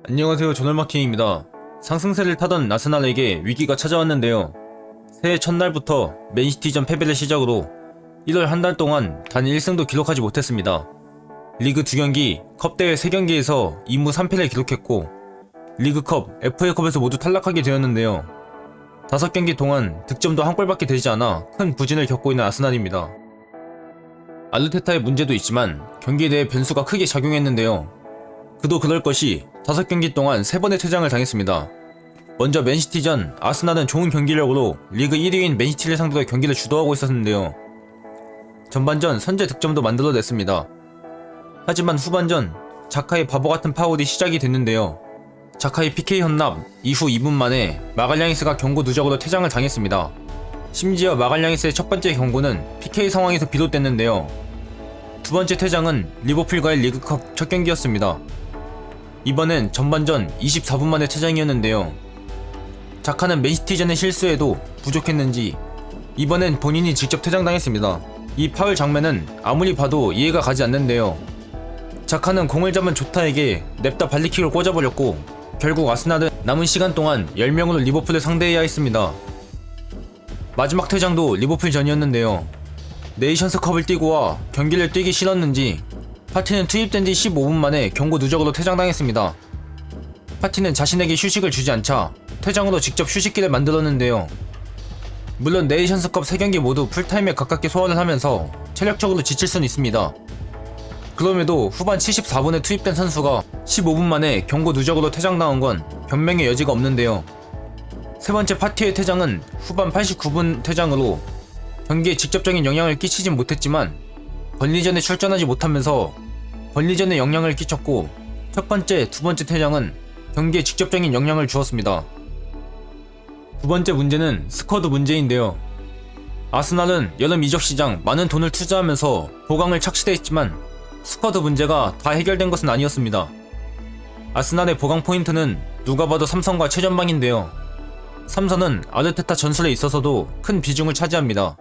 안녕하세요. 조널마킹입니다. 상승세를 타던 아스날에게 위기가 찾아왔는데요. 새해 첫날부터 맨시티전 패배를 시작으로 1월 한 달 동안 단 1승도 기록하지 못했습니다. 리그 2경기, 컵대회 3경기에서 2무 3패를 기록했고 리그컵, FA컵에서 모두 탈락하게 되었는데요. 5경기 동안 득점도 한 골밖에 되지 않아 큰 부진을 겪고 있는 아스날입니다. 아르테타의 문제도 있지만 경기 내에 변수가 크게 작용했는데요. 그도 그럴 것이 5경기 동안 3번의 퇴장을 당했습니다. 먼저 맨시티전, 아스날은 좋은 경기력으로 리그 1위인 맨시티를 상대로 경기를 주도하고 있었는데요. 전반전 선제 득점도 만들어냈습니다. 하지만 후반전 자카의 바보같은 파울이 시작이 됐는데요. 자카의 PK 헌납 이후 2분 만에 마갈량이스가 경고 누적으로 퇴장을 당했습니다. 심지어 마갈량이스의 첫 번째 경고는 PK 상황에서 비롯됐는데요. 두 번째 퇴장은 리버풀과의 리그컵 첫 경기였습니다. 이번엔 전반전 24분 만에 퇴장이었는데요. 자카는 맨시티전의 실수에도 부족했는지 이번엔 본인이 직접 퇴장당했습니다. 이 파울 장면은 아무리 봐도 이해가 가지 않는데요. 자카는 공을 잡은 조타에게 냅다 발리킥을 꽂아버렸고 결국 아스날은 남은 시간 동안 10명으로 리버풀을 상대해야 했습니다. 마지막 퇴장도 리버풀전이었는데요. 네이션스컵을 뛰고 와 경기를 뛰기 싫었는지 파티는 투입된 지 15분 만에 경고 누적으로 퇴장당했습니다. 파티는 자신에게 휴식을 주지 않자 퇴장으로 직접 휴식기를 만들었는데요. 물론 네이션스컵 3경기 모두 풀타임에 가깝게 소화를 하면서 체력적으로 지칠 수는 있습니다. 그럼에도 후반 74분에 투입된 선수가 15분 만에 경고 누적으로 퇴장당한 건 변명의 여지가 없는데요. 세 번째 파티의 퇴장은 후반 89분 퇴장으로 경기에 직접적인 영향을 끼치진 못했지만 번리전에 출전하지 못하면서 번리전에 영향을 끼쳤고 첫 번째, 두 번째 퇴장은 경기에 직접적인 영향을 주었습니다. 두 번째 문제는 스쿼드 문제인데요. 아스날은 여름 이적 시장 많은 돈을 투자하면서 보강을 착시했지만 스쿼드 문제가 다 해결된 것은 아니었습니다. 아스날의 보강 포인트는 누가 봐도 삼선과 최전방인데요. 삼선은 아르테타 전술에 있어서도 큰 비중을 차지합니다.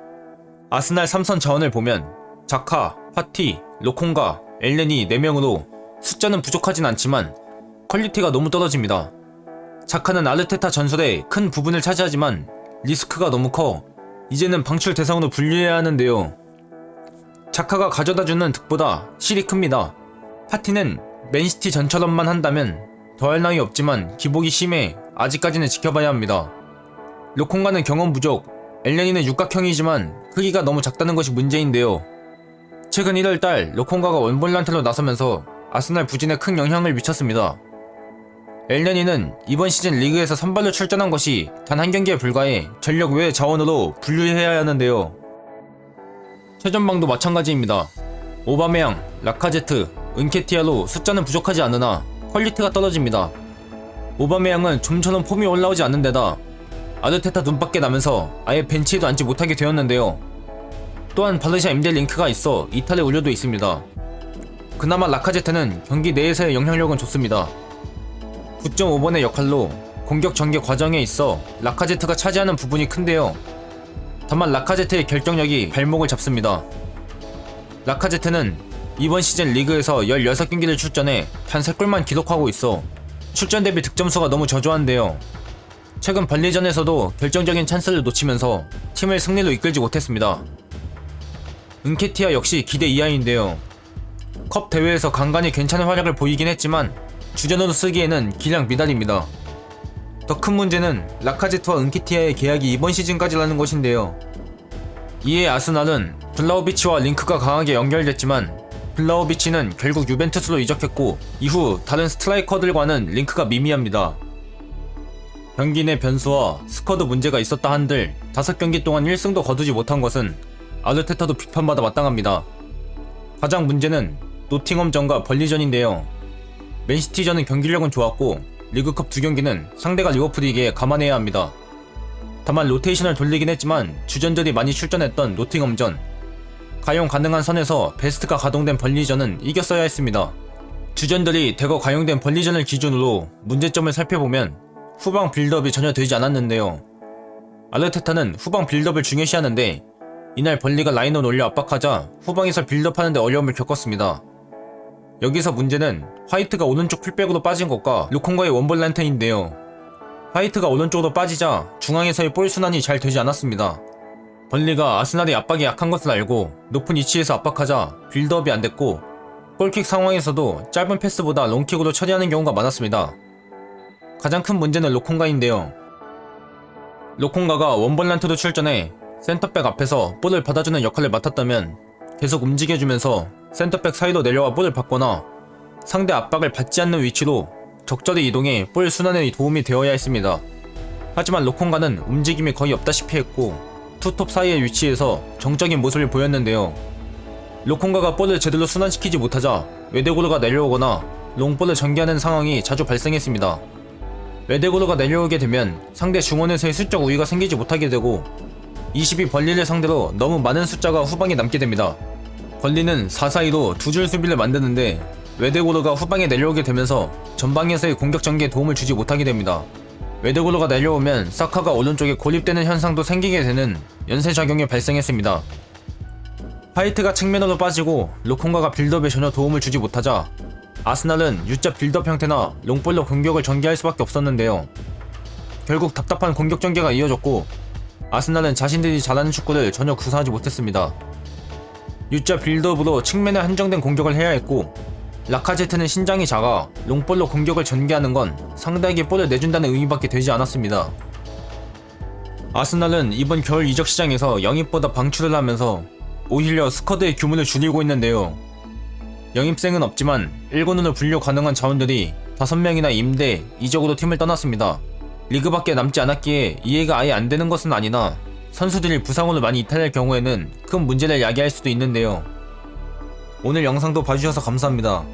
아스날 삼선 자원을 보면 자카, 파티, 로콩가, 엘렌이 4명으로 숫자는 부족하진 않지만 퀄리티가 너무 떨어집니다. 자카는 아르테타 전술의 큰 부분을 차지하지만 리스크가 너무 커 이제는 방출 대상으로 분류해야 하는데요. 자카가 가져다주는 득보다 실이 큽니다. 파티는 맨시티 전처럼만 한다면 더할 나위 없지만 기복이 심해 아직까지는 지켜봐야 합니다. 로콩가는 경험 부족, 엘렌이는 육각형이지만 크기가 너무 작다는 것이 문제인데요. 최근 1월달 로콩가가 원볼란트로 나서면서 아스날 부진에 큰 영향을 미쳤습니다. 엘네니는 이번 시즌 리그에서 선발로 출전한 것이 단 한 경기에 불과해 전력 외 자원으로 분류해야 하는데요. 최전방도 마찬가지입니다. 오바메양, 라카제트, 은케티아로 숫자는 부족하지 않으나 퀄리티가 떨어집니다. 오바메양은 좀처럼 폼이 올라오지 않는 데다 아르테타 눈밖에 나면서 아예 벤치에도 앉지 못하게 되었는데요. 또한 바르샤 임대 링크가 있어 이탈의 우려도 있습니다. 그나마 라카제트는 경기 내에서의 영향력은 좋습니다. 9.5번의 역할로 공격 전개 과정에 있어 라카제트가 차지하는 부분이 큰데요. 다만 라카제트의 결정력이 발목을 잡습니다. 라카제트는 이번 시즌 리그에서 16경기를 출전해 단 3골만 기록하고 있어 출전 대비 득점수가 너무 저조한데요. 최근 번리전에서도 결정적인 찬스를 놓치면서 팀을 승리로 이끌지 못했습니다. 은케티아 역시 기대 이하인데요. 컵 대회에서 간간히 괜찮은 활약을 보이긴 했지만 주전으로 쓰기에는 기량 미달입니다. 더 큰 문제는 라카제트와 은케티아의 계약이 이번 시즌까지라는 것인데요. 이에 아스날은 블라우비치와 링크가 강하게 연결됐지만 블라우비치는 결국 유벤투스로 이적했고 이후 다른 스트라이커들과는 링크가 미미합니다. 경기 내 변수와 스쿼드 문제가 있었다 한들 5경기 동안 1승도 거두지 못한 것은 아르테타도 비판받아 마땅합니다. 가장 문제는 노팅엄전과 번리전인데요. 맨시티전은 경기력은 좋았고 리그컵 2경기는 상대가 리버풀이기에 감안해야 합니다. 다만 로테이션을 돌리긴 했지만 주전들이 많이 출전했던 노팅엄전, 가용 가능한 선에서 베스트가 가동된 번리전은 이겼어야 했습니다. 주전들이 대거 가용된 번리전을 기준으로 문제점을 살펴보면 후방 빌드업이 전혀 되지 않았는데요. 아르테타는 후방 빌드업을 중요시하는데 이날 번리가 라인을 올려 압박하자 후방에서 빌드업하는데 어려움을 겪었습니다. 여기서 문제는 화이트가 오른쪽 풀백으로 빠진 것과 루콩가의 원볼 란턴인데요. 화이트가 오른쪽으로 빠지자 중앙에서의 볼 순환이 잘 되지 않았습니다. 번리가 아스날의 압박이 약한 것을 알고 높은 위치에서 압박하자 빌드업이 안됐고, 골킥 상황에서도 짧은 패스보다 롱킥으로 처리하는 경우가 많았습니다. 가장 큰 문제는 로콩가인데요. 로콩가가 원볼란트로 출전해 센터백 앞에서 볼을 받아주는 역할을 맡았다면 계속 움직여주면서 센터백 사이로 내려와 볼을 받거나 상대 압박을 받지 않는 위치로 적절히 이동해 볼 순환에 도움이 되어야 했습니다. 하지만 로콩가는 움직임이 거의 없다시피 했고 투톱 사이의 위치에서 정적인 모습을 보였는데요. 로콩가가 볼을 제대로 순환시키지 못하자 외대고르가 내려오거나 롱볼을 전개하는 상황이 자주 발생했습니다. 외대고르가 내려오게 되면 상대 중원에서의 수적 우위가 생기지 못하게 되고 22 벌리를 상대로 너무 많은 숫자가 후방에 남게 됩니다. 벌리는 4-4-2로 두 줄 수비를 만드는데 외대고르가 후방에 내려오게 되면서 전방에서의 공격 전개에 도움을 주지 못하게 됩니다. 외대고르가 내려오면 사카가 오른쪽에 고립되는 현상도 생기게 되는 연쇄작용이 발생했습니다. 화이트가 측면으로 빠지고 로콩가가 빌드업에 전혀 도움을 주지 못하자 아스날은 U자 빌드업 형태나 롱볼로 공격을 전개할 수밖에 없었는데요. 결국 답답한 공격 전개가 이어졌고 아스날은 자신들이 잘하는 축구를 전혀 구사하지 못했습니다. U자 빌드업으로 측면에 한정된 공격을 해야 했고, 라카제트는 신장이 작아 롱볼로 공격을 전개하는 건 상대에게 볼을 내준다는 의미밖에 되지 않았습니다. 아스날은 이번 겨울 이적 시장에서 영입보다 방출을 하면서 오히려 스쿼드의 규모를 줄이고 있는데요. 영입생은 없지만 1군으로 분류 가능한 자원들이 5명이나 임대, 이적으로 팀을 떠났습니다. 리그밖에 남지 않았기에 이해가 아예 안 되는 것은 아니나 선수들이 부상으로 많이 이탈할 경우에는 큰 문제를 야기할 수도 있는데요. 오늘 영상도 봐주셔서 감사합니다.